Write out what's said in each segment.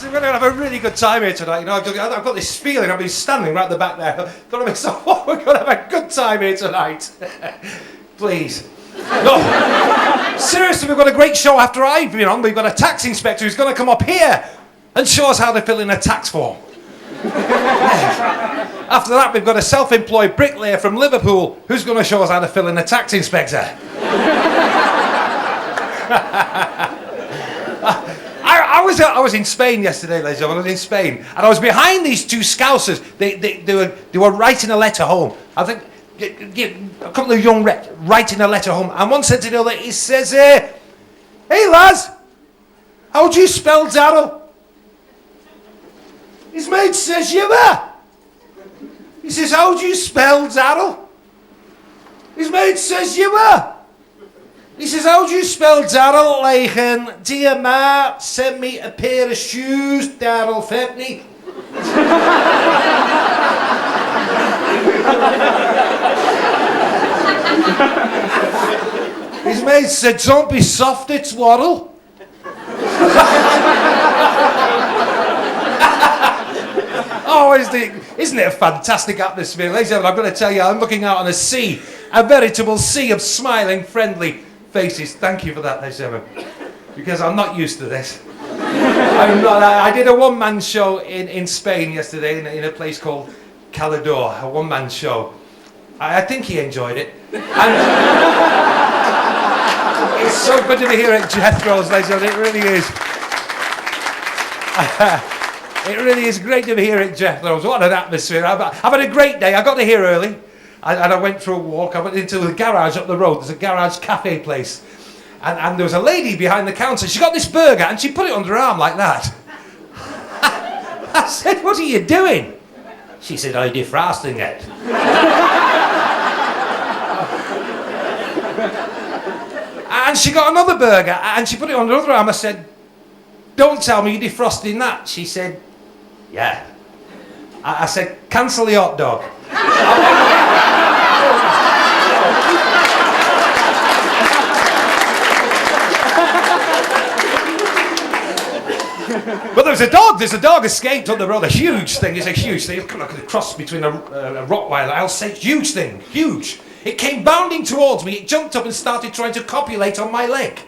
we're going to have a really good time here tonight. You know, I've got this feeling. I've been standing right at the back there. Got to make so. We're going to have a good time here tonight. Please. No. Seriously, we've got a great show after I've been on. We've got a tax inspector who's going to come up here and show us how to fill in a tax form. After that, we've got a self-employed bricklayer from Liverpool who's going to show us how to fill in a tax inspector. I was in Spain yesterday, ladies and gentlemen. I was in Spain, and I was behind these two Scousers. They were writing a letter home. I think a couple of young writing a letter home, and one said to the other, he says, "Hey lads, how do you spell Daryl?" His mate says, "You were." He says, "How do you spell Daryl?" His mate says, "You were." He says, "How do you spell Daryl?" Like, "Dear Ma, send me a pair of shoes, Daryl Fepney." His mate said, "Don't be soft, it's Waddle." Oh, isn't it a fantastic atmosphere? Ladies and gentlemen, I'm going to tell you, I'm looking out on a sea, a veritable sea of smiling, friendly faces. Thank you for that, ladies and gentlemen, because I'm not used to this. I did a one-man show in Spain yesterday in a place called Calador, a one-man show. I think he enjoyed it. And it's so good to be here at Jethro's, ladies and gentlemen, it really is. It really is great to be here at Jethro's. What an atmosphere. I've had a great day. I got here early. And I went for a walk. I went into the garage up the road. There's a garage cafe place. And there was a lady behind the counter. She got this burger and she put it under her arm like that. I said, "What are you doing?" She said, "I'm defrosting it." And she got another burger and she put it under her other arm. I said, "Don't tell me you're defrosting that." She said, "Yeah." I said, "Cancel the hot dog." But there's a dog escaped on the road, a huge thing, it's a huge thing. It's like a cross between a Rottweiler, I'll say, huge thing, huge. It came bounding towards me, it jumped up and started trying to copulate on my leg.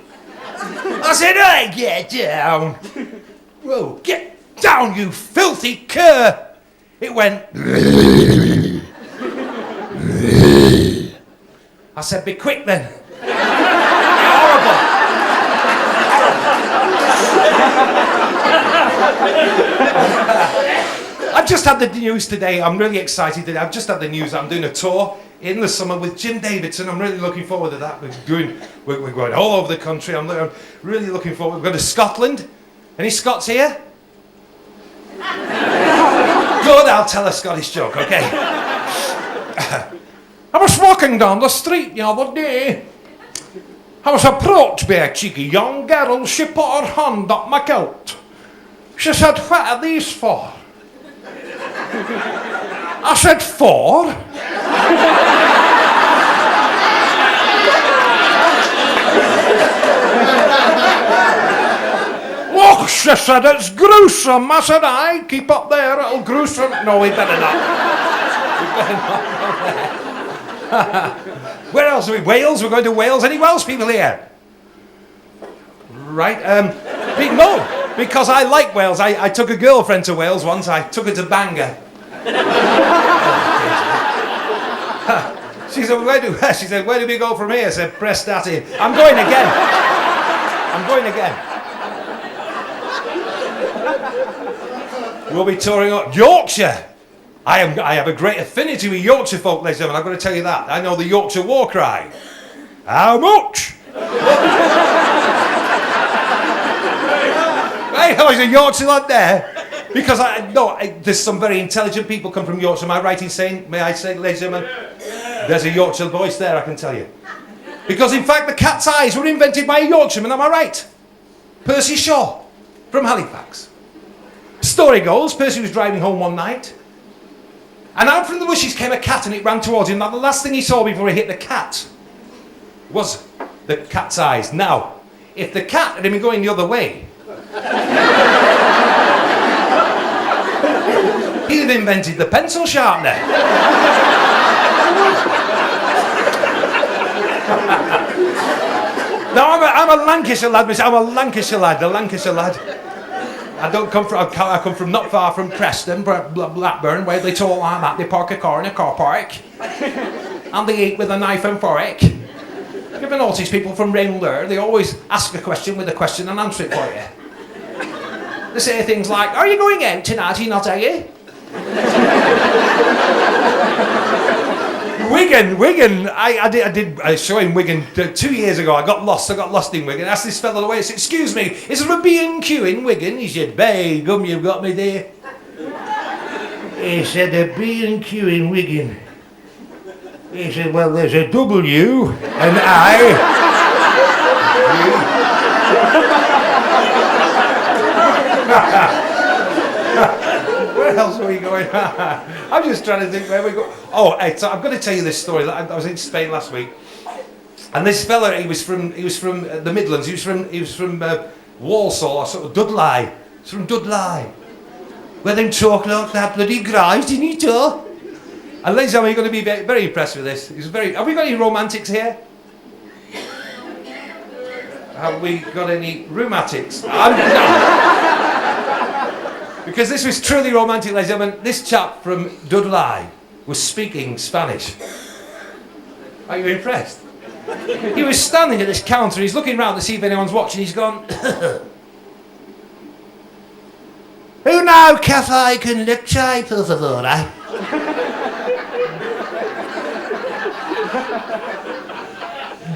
I said, "Hey, get down." "Whoa, get down, you filthy cur." It went. I said, "Be quick then." Horrible. I've just had the news today. I'm really excited today. I've just had the news that I'm doing a tour in the summer with Jim Davidson. I'm really looking forward to that. We're going all over the country. I'm really looking forward. We're going to Scotland. Any Scots here? Good, I'll tell a Scottish joke, okay? I was walking down the street the other day. I was approached by a cheeky young girl. She put her hand up my coat. She said, "What are these for?" I said, "For?" "Oh," she said, "it's gruesome." I said, "Aye, keep up there, it'll gruesome." No, we better not. We better not go there. Where else are we? Wales? We're going to Wales. Any Welsh people here? Right, no, because I like Wales. I took a girlfriend to Wales once. I took her to Bangor. She said, where do we go from here? I said, "Press that in." I'm going again. I'm going again. We'll be touring up Yorkshire. I have a great affinity with Yorkshire folk, ladies and gentlemen. I'm going to tell you that. I know the Yorkshire war cry. How much? Hey, there's a Yorkshire lad there. Because there's some very intelligent people come from Yorkshire. Am I right in saying, may I say, ladies and gentlemen, there's a Yorkshire voice there, I can tell you. Because in fact, the cat's eyes were invented by a Yorkshireman, am I right? Percy Shaw, from Halifax. Story goes, Percy was driving home one night, and out from the bushes came a cat and it ran towards him. Now, the last thing he saw before he hit the cat was the cat's eyes. Now, if the cat had been going the other way, He'd have invented the pencil sharpener. No, I'm a Lancashire lad, miss. I'm a Lancashire lad, I come from not far from Preston, Blackburn, where they talk like that. They park a car in a car park. And they eat with a knife and fork. You've ever noticed people from round there, they always ask a question with a question and answer it for you. They say things like, are you going out tonight? Are you not, are you? Wigan. I did a show in Wigan 2 years ago. I got lost in Wigan. I asked this fellow away, I said, excuse me, is there a B&Q in Wigan? He said, "Bay gum, you've got me there." He said, a B&Q in Wigan. He said, well, there's a W, an I. Where else are we going? I'm just trying to think where we go. Oh, so I'm going to tell you this story. I was in Spain last week, and this fella, he was from the Midlands. He was from Walsall or sort of Dudley. He's from Dudley. Where them talk like that bloody grise, didn't he talk? And ladies and gentlemen, you're going to be very, very impressed with this. Have we got any romantics here? Have we got any rheumatics? Because this was truly romantic, ladies and gentlemen. This chap from Dudley was speaking Spanish. Are you impressed? He was standing at this counter, he's looking round to see if anyone's watching, he's gone, "Una café con leche, por favor, eh?"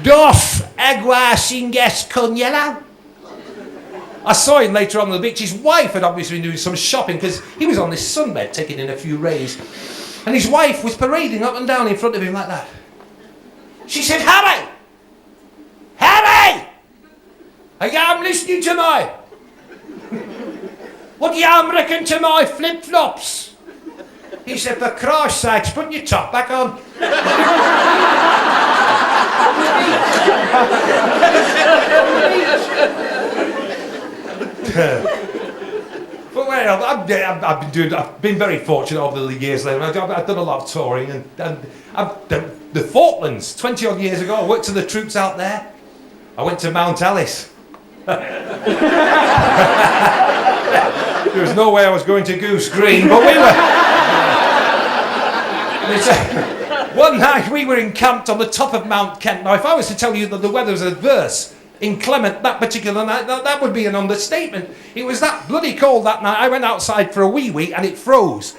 "Dos aguas sin gas con hielo." I saw him later on the beach. His wife had obviously been doing some shopping because he was on this sunbed taking in a few rays. And his wife was parading up and down in front of him like that. She said, "Harry! Harry! I am listening to my... What do you reckon to my flip-flops?" He said, "For Christ's sakes, put your top back on." But well, I've been very fortunate over the years. I've done a lot of touring, and I've done the Falklands 20 odd years ago. I worked for the troops out there. I went to Mount Alice. There was no way I was going to Goose Green, but we were. One night we were encamped on the top of Mount Kent. Now, if I was to tell you that the weather was adverse, inclement that particular night, that would be an understatement. It was that bloody cold that night. I went outside for a wee and it froze.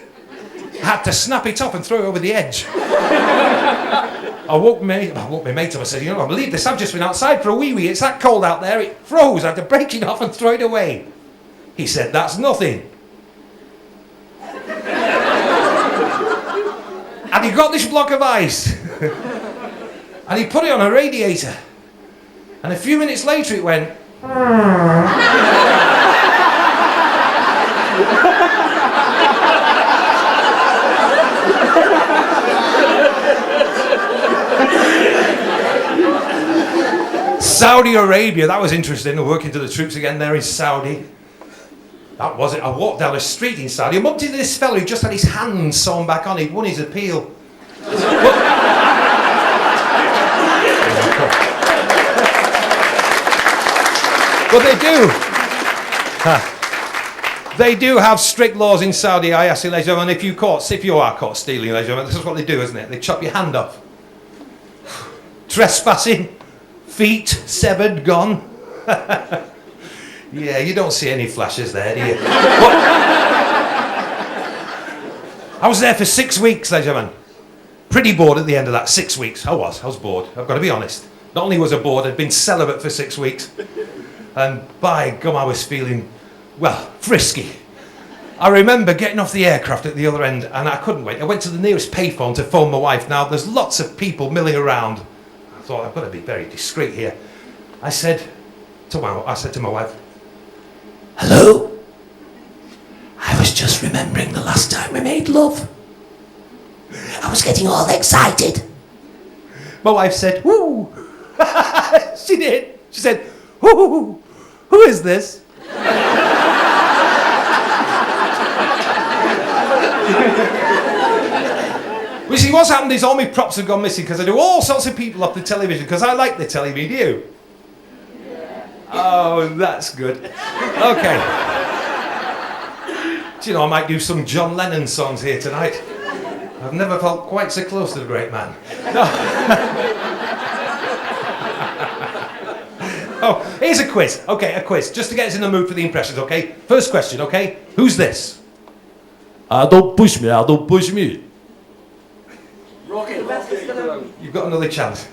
I had to snap it up and throw it over the edge. I woke my mate up and said, "You know, I believe this, I've just been outside for a wee, it's that cold out there, it froze, I had to break it off and throw it away." He said, "That's nothing." And he got this block of ice and he put it on a radiator. And a few minutes later it went. Saudi Arabia, that was interesting. Working to the troops again there in Saudi. That was it. I walked down a street in Saudi. I bumped into this fellow who just had his hands sewn back on. He'd won his appeal. But they do have strict laws in Saudi. I ask you, ladies and gentlemen, if you are caught stealing, ladies and gentlemen, this is what they do, isn't it? They chop your hand off. Trespassing, feet severed, gone. Yeah, you don't see any flashes there, do you? I was there for 6 weeks, ladies and gentlemen. Pretty bored at the end of that 6 weeks. I was bored. I've got to be honest. Not only was I bored, I'd been celibate for 6 weeks. And by gum, I was feeling, well, frisky. I remember getting off the aircraft at the other end and I couldn't wait. I went to the nearest payphone to phone my wife. Now, there's lots of people milling around. I thought, I've got to be very discreet here. I said to my wife, "Hello? I was just remembering the last time we made love. I was getting all excited." My wife said, "Woo!" She did. She said, "Woo! Who is this?" You see, what's happened is all my props have gone missing because I do all sorts of people off the television because I like the telly, do you? Oh, that's good. Okay. Do you know, I might do some John Lennon songs here tonight. I've never felt quite so close to the great man. No. Oh, here's a quiz. Okay, a quiz. Just to get us in the mood for the impressions, okay? First question, okay? Who's this? Don't push me, don't push me. You've got another chance.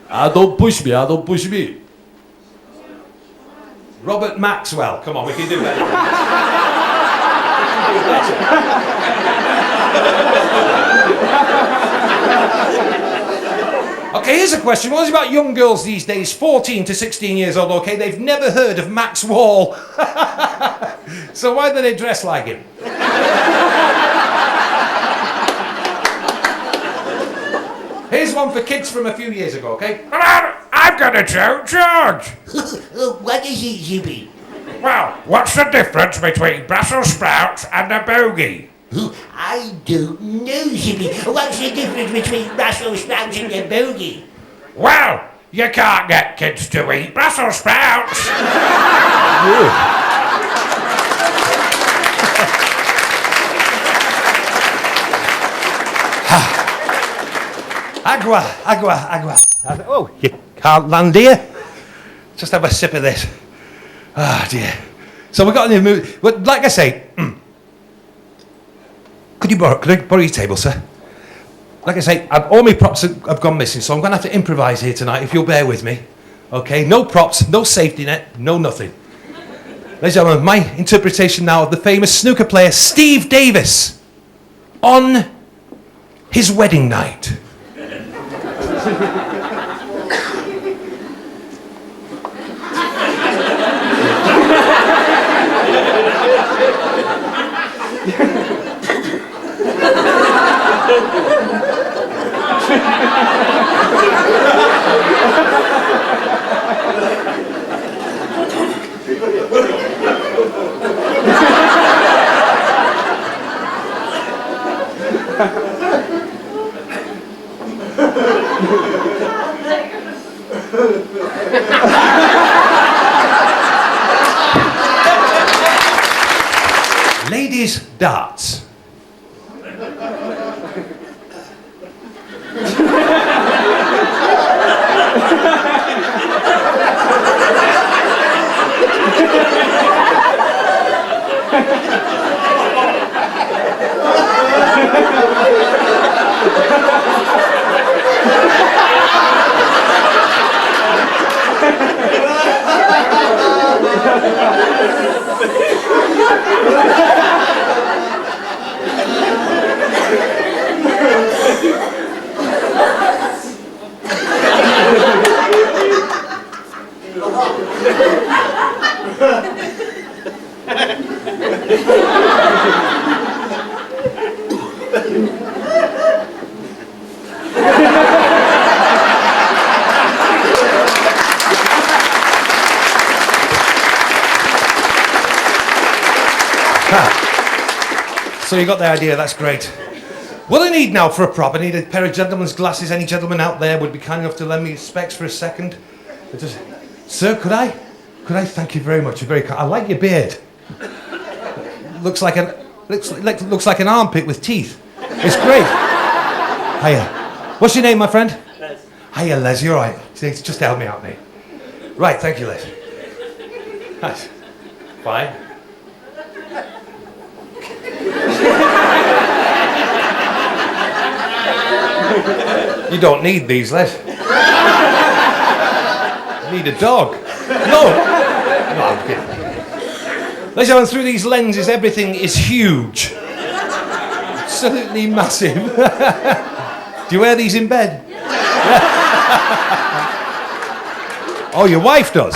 Don't push me, don't push me. Robert Maxwell. Come on, we can do better. Okay, here's a question. What is about young girls these days, 14 to 16 years old, okay? They've never heard of Max Wall. So why do they dress like him? Here's one for kids from a few years ago, okay? Hello, I've got a joke, George. What is it, Zippy? Well, what's the difference between Brussels sprouts and a bogey? I don't know, Zippy. What's the difference between Brussels sprouts and a bogey? Well, you can't get kids to eat Brussels sprouts. Agua, agua, agua. Oh, you can't land here. Just have a sip of this. Ah, dear. So we got in the mood. Well, like I say, could I borrow your table, sir? Like I say, all my props have gone missing, so I'm going to have to improvise here tonight, if you'll bear with me. Okay, no props, no safety net, no nothing. Ladies and gentlemen, my interpretation now of the famous snooker player Steve Davis on his wedding night. Ladies' darts. So you got the idea, that's great. What I need now for a prop, I need a pair of gentleman's glasses. Any gentleman out there would be kind enough to lend me specs for a second. Sir, could I? Thank you very much. You're very kind. I like your beard. Looks like an armpit with teeth. It's great. Hiya. What's your name, my friend? Les. Hiya, Les. You're all right. Just help me out, mate. Right, thank you, Les. That's fine. You don't need these, Les. You need a dog. No, I'm kidding. Ladies and gentlemen, through these lenses, everything is huge. Absolutely massive. Do you wear these in bed? Oh, your wife does?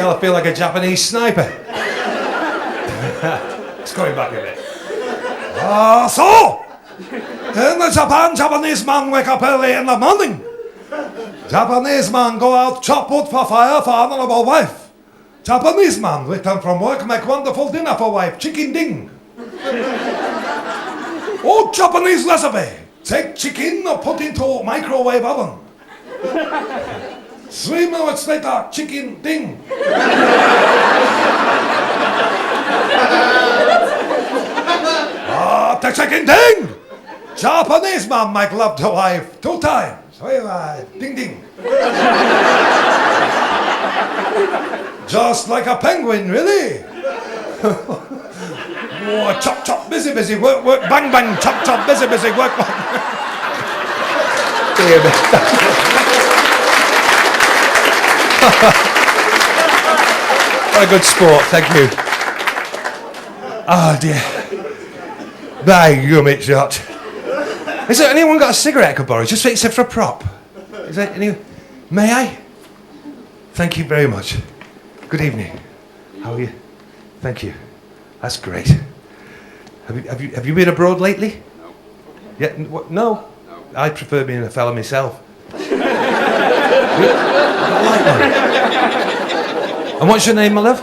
I feel like a Japanese sniper. It's going back a bit. So! In the Japanese man wake up early in the morning. Japanese man go out, chop wood for fire for honorable wife. Japanese man return from work, make wonderful dinner for wife, chicken ding. Oh, Japanese recipe. Take chicken or put into microwave oven. 3 minutes later, chicken ding. The chicken ding. Japanese man make love to wife 2 times. Ding ding. Just like a penguin, really. Oh, chop chop, busy busy, work work, bang bang, chop chop, busy busy, work work. What a good sport, thank you. Oh dear. Thank you, Mick Shot. Has anyone got a cigarette I could borrow? Just except for a prop. Is there any? May I? Thank you very much. Good evening. How are you? Thank you. That's great. Have you been abroad lately? No. Yeah. What, no? No. I prefer being a fella myself. And what's your name, my love?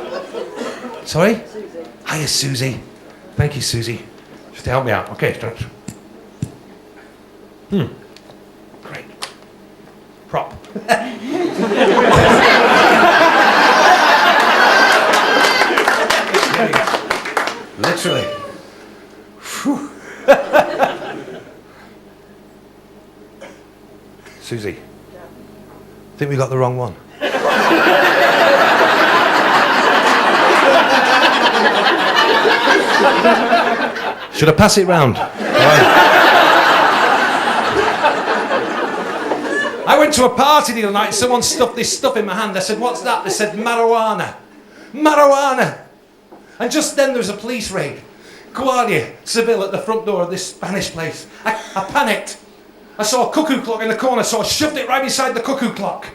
Sorry? Susie. Hiya, Susie. Thank you, Susie. Just to help me out. Okay, thanks. Great. Prop. Literally. Susie. I think we got the wrong one. Should I pass it round? I went to a party the other night, someone stuffed this stuff in my hand. I said, what's that? They said, marijuana. Marijuana. And just then there was a police raid. Guardia Civil at the front door of this Spanish place. I panicked. I saw a cuckoo clock in the corner, so I shoved it right beside the cuckoo clock.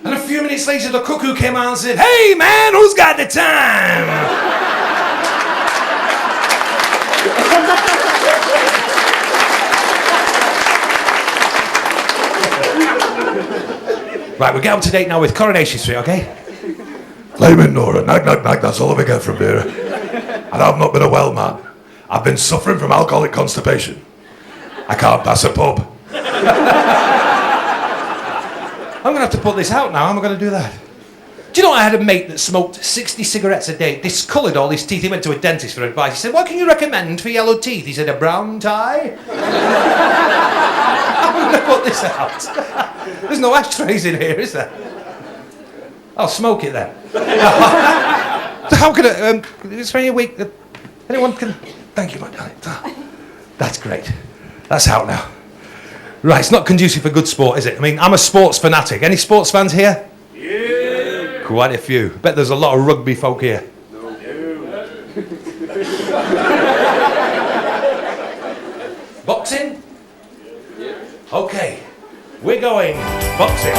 And a few minutes later, the cuckoo came out and said, hey man, who's got the time? Right, we'll get up to date now with Coronation Street, okay? Flaming Nora, nag, nag, nag, that's all we get from here. And I've not been a well man. I've been suffering from alcoholic constipation. I can't pass a pub. I'm going to have to put this out now. How am I going to do that? Do you know I had a mate that smoked 60 cigarettes a day, discoloured all his teeth. He went to a dentist for advice. He said, what can you recommend for yellow teeth? He said, a brown tie. I'm going to put this out. There's no ashtrays in here, is there? I'll smoke it then. So how can I, is there any week that anyone can, thank you, my darling. That's great. That's out now. Right, it's not conducive for good sport, is it? I mean, I'm a sports fanatic. Any sports fans here? Yeah. Quite a few. Bet there's a lot of rugby folk here. No. Boxing? Yeah. Okay, we're going boxing.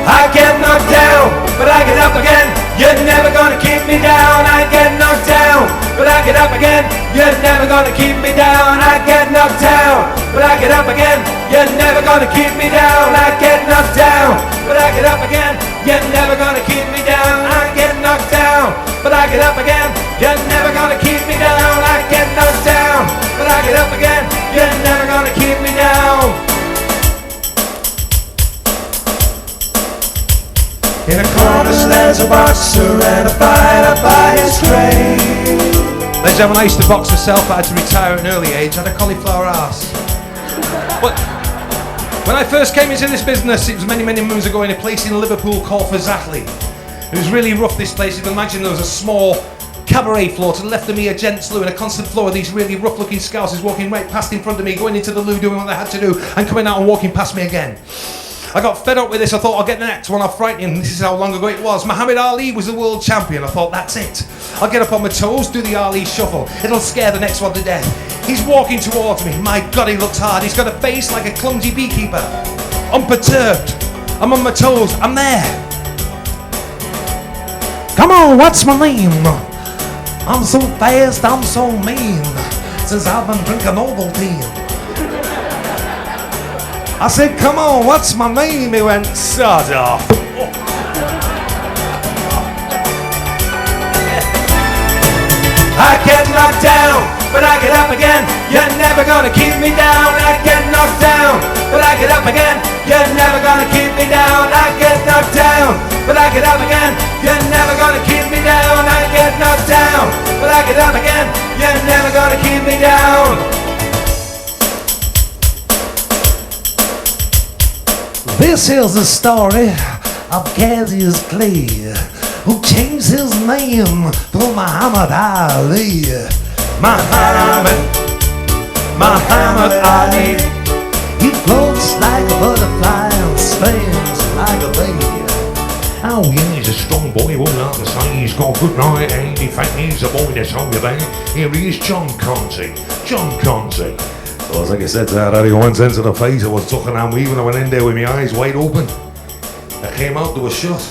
I get knocked down, but I get up again. You're never gonna keep me down. I get knocked down, but I get up again. You're never gonna keep me down. I get knocked down, but I get up again. You're never gonna keep me down. I get knocked down, but I get up again. You're never gonna keep me down. I get knocked down, but I get up again. You're never gonna keep me down. I get knocked down, but I get up again. You're never gonna keep me down. In a corner stands a boxer and a fighter by his trade. Ladies and gentlemen, I used to box myself, I had to retire at an early age, I had a cauliflower arse. But when I first came into this business, it was many, many moons ago in a place in Liverpool called Fazatli. It was really rough, this place. You can imagine there was a small cabaret floor to the left of me, a gents' loo, and a constant floor of these really rough looking scousers walking right past in front of me, going into the loo, doing what they had to do, and coming out and walking past me again. I got fed up with this. I thought I'll get the next one off frightening. This is how long ago it was. Muhammad Ali was the world champion. I thought, that's it. I'll get up on my toes, do the Ali shuffle. It'll scare the next one to death. He's walking towards me. My God, he looks hard. He's got a face like a clumsy beekeeper. Unperturbed. I'm on my toes. I'm there. Come on, what's my name? I'm so fast, I'm so mean. says, have and drink an Ovaltine. I said, come on, what's my name? He went, sod off. I get knocked down, but I get up again. You're never gonna keep me down. I get knocked down, but I get up again. You're never gonna keep me down. I get knocked down, but I get up again. You're never gonna keep me down. I get knocked down, but I get up again. You're never gonna keep me down. This is the story of Cassius Clay, who changed his name to Muhammad Ali. Muhammad Ali. He floats like a butterfly and stands like a bee. Oh yeah, he's a strong boy, won't have to say. He's got good night, and in fact he's a boy that's over there. Here he is, John Conley. John Conley. Well, like I said, that Harry went into the face. I was talking and weaving. I went in there with my eyes wide open. I came out to a shot.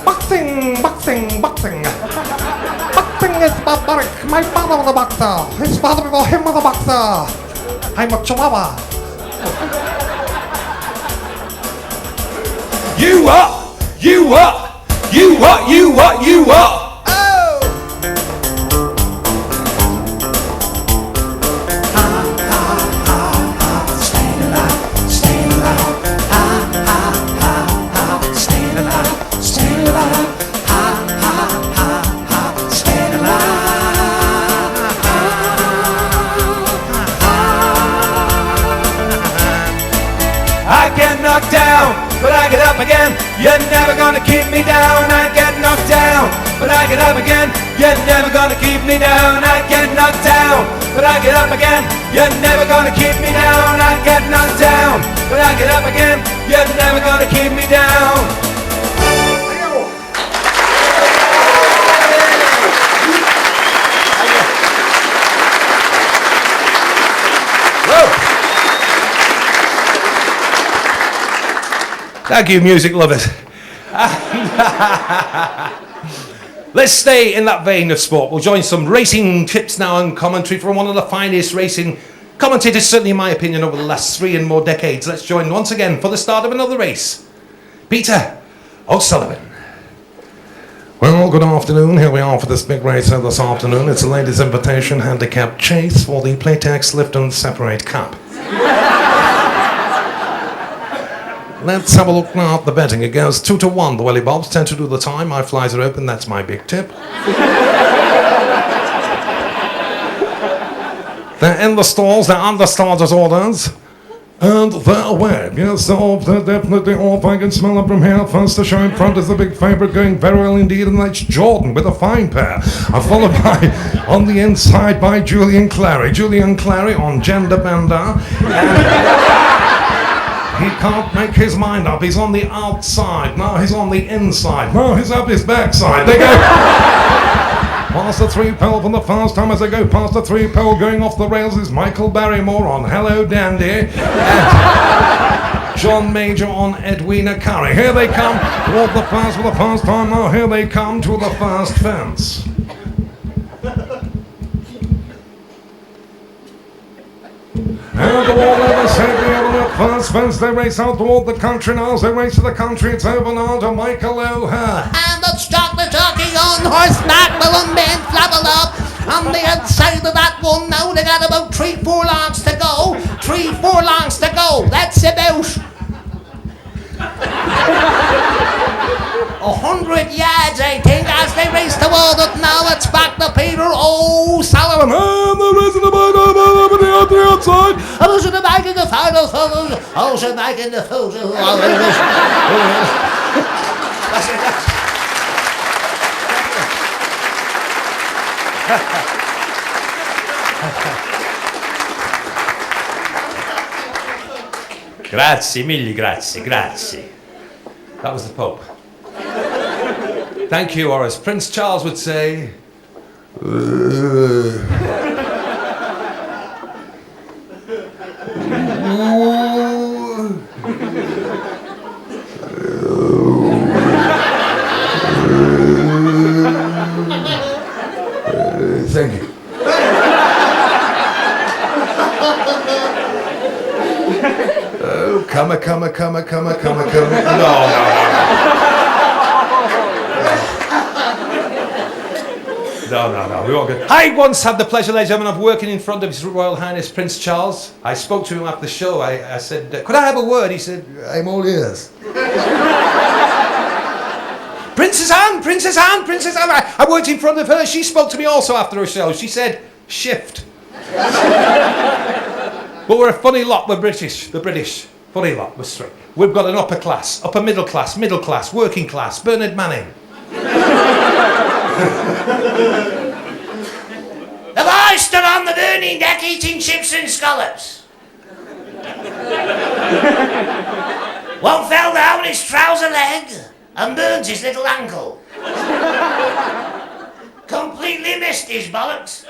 Boxing, boxing, boxing. Boxing is barbaric. My father was a boxer. His father-in-law, him was a boxer. I'm a chihuahua. You what? You what? You what? You what? You what? Down, but I get up again. You're never gonna keep me down. I get knocked down, but I get up again. You're never gonna keep me down. I get knocked down, but I get up again. You're never gonna keep me down. I get knocked down, but I get up again. You're never gonna keep me down. Thank you, music lovers. Let's stay in that vein of sport. We'll join some racing tips now and commentary from one of the finest racing commentators, certainly in my opinion, over the last 3 and more decades. Let's join once again for the start of another race. Peter O'Sullivan. Well, good afternoon. Here we are for this big race this afternoon. It's a ladies' invitation handicap chase for the Playtex Lift and Separate Cup. Let's have a look now at the betting. It goes 2-1. The Welly Bobs tend to do the time. My flies are open. That's my big tip. They're in the stalls. They're under starters' orders. And they're away. Yes, they're definitely off. I can smell them from here. First to show in front is the big favourite, going very well indeed, and that's Jordan with a fine pair. Followed by, on the inside, by Julian Clary. Julian Clary on Gender Bender. He can't make his mind up. He's on the outside. Now he's on the inside. Now he's up his backside. They go past the 3-pole for the first time. As they go past the 3-pole, going off the rails is Michael Barrymore on Hello Dandy. And John Major on Edwina Curry. Here they come toward the first for the first time. Now here they come to the first fence. And the wall over safely over the first fence. They race out toward the country now. As they race to the country, it's over now to Michael O'Hare. And it's chocolate jockey on horse knock, balloon man flabble up. On the outside of that one now, they got about 3 furlongs to go. 3 furlongs to go. That's about 100 yards, I think, as they race toward it now. It's back to Peter O'Sullivan. And the rest of the bike over the outside. Who's in the back of the photo? Who's in the back of the photo? Grazie, mille grazie, grazie. That was the Pope. Thank you, or as Prince Charles would say, thank you. Come. No, we won't go. I once had the pleasure, ladies and gentlemen, of working in front of His Royal Highness Prince Charles. I spoke to him after the show. I said, could I have a word? He said, I'm all ears. Princess Anne. I worked in front of her. She spoke to me also after a show. She said, shift. But we're a funny lot. We're British. The British. Funny lot. We're straight. We've got an upper class, upper middle class, working class. Bernard Manning. The boy stood on the burning deck eating chips and scallops. One fell down his trouser leg and burned his little ankle. Completely missed his bollocks.